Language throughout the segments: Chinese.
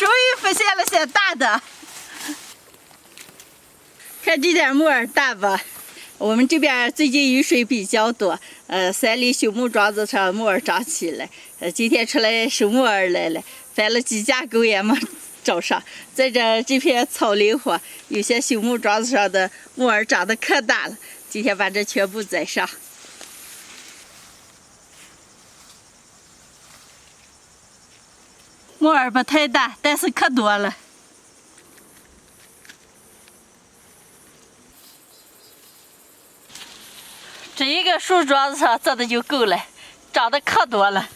终于发现了些大的。看这点木耳大吧？我们这边最近雨水比较多，山里朽木桩子上木耳长起来。今天出来收木耳来了，翻了几架狗也没找上。再这片草林上，有些朽木桩子上的木耳长得可大了，今天把这全部摘上。木耳不太大，但是可多了。这一个树桩子上这的就够了，长得可多了。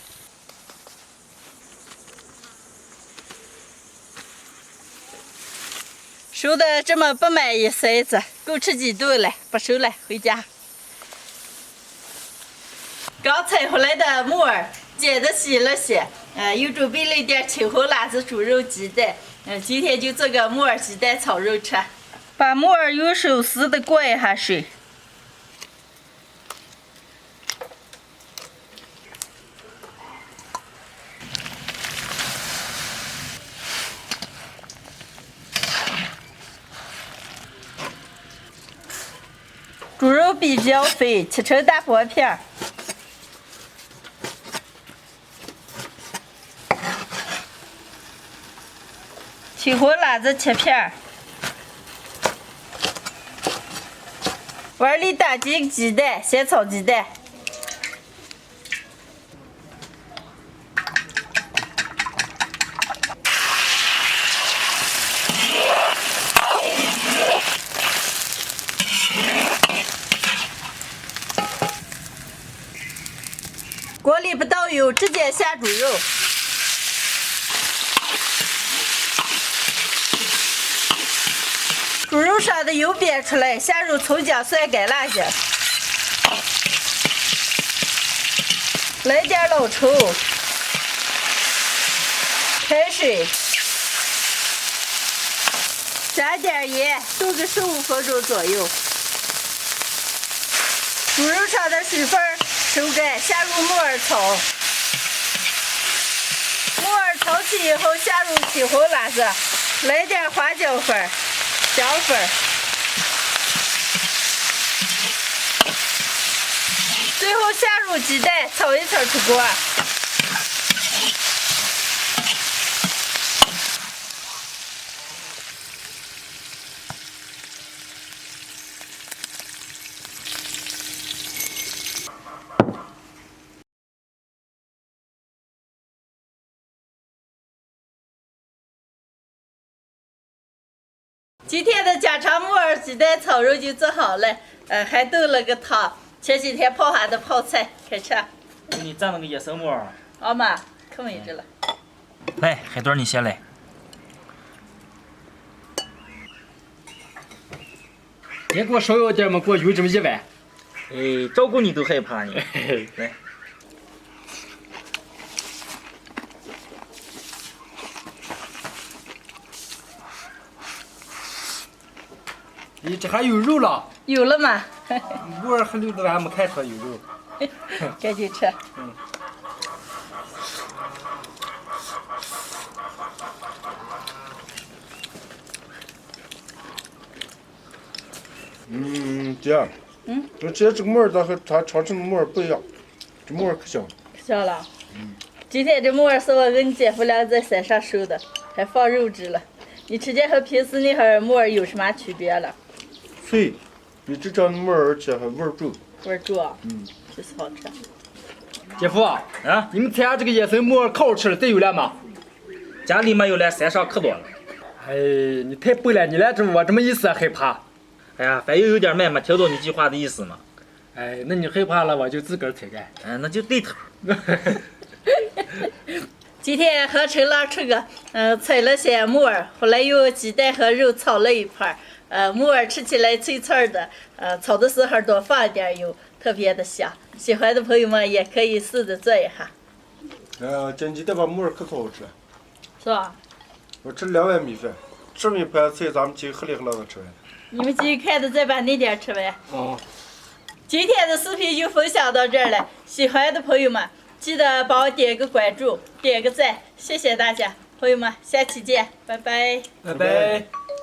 收的这么不满一塞子，够吃几顿了，不收了，回家。刚采回来的木耳，剪的洗了洗，又准备了一点青红辣子猪肉鸡蛋，今天就做个木耳鸡蛋炒肉吃。把木耳用手撕的过一下水。猪肉比较肥，切成大薄片。青红辣子切片。碗里打进鸡蛋，先炒鸡蛋。锅里不倒油，直接下猪肉。猪肉上的油煸出来，下入葱姜蒜干辣椒，来点老抽、开水，加点盐，炖个15分钟左右。猪肉上的水分收干，下入木耳炒。木耳炒起以后，下入青红辣子，来点花椒粉、姜粉，最后下入鸡蛋，炒一炒出锅。今天的家常木耳鸡蛋炒肉就做好了，还炖了个汤，前几天泡下的泡菜，开吃。给你蘸了个野生木耳。好嘛，可美着了。来，海豚你先来。别给我少要点嘛，给我邮这么1万。哎，照顾你都害怕你。来。咦，这还有肉了？有了嘛？木耳还留着，还没看出来有肉。赶紧吃。姐。这个木耳它和它超市的木耳不一样，这木耳可香。可香了。今天这木耳是我跟你姐夫俩在山上收的，还放肉汁了。你吃见和平时那盒木耳有什么区别了？脆，比这张木耳吃还味儿重。味儿重啊。就是好吃。姐夫啊，你们家这个野生木耳可好吃了，再有了吗？家里没有了，山上可多了。哎，你太笨了，你来这我这么一说害怕。哎呀，反正有点慢，没听懂你句话的意思嘛。哎，那你害怕了，我就自个儿采干。那就对头。今天和陈郎吃个，采了些木耳，后来用鸡蛋和肉炒了一盘。木耳吃起来脆脆的，炒的时候多放一点油，特别的香。喜欢的朋友们也可以试着做一下。煎鸡蛋把木耳可好吃了。是吧？我吃2碗米饭，这么一盘菜咱们几个喝里喝浪的吃完。你们继续看着，再把那点吃完。哦。今天的视频就分享到这儿了，喜欢的朋友们记得帮我点个关注，点个赞，谢谢大家。朋友们，下期见，拜拜。拜拜。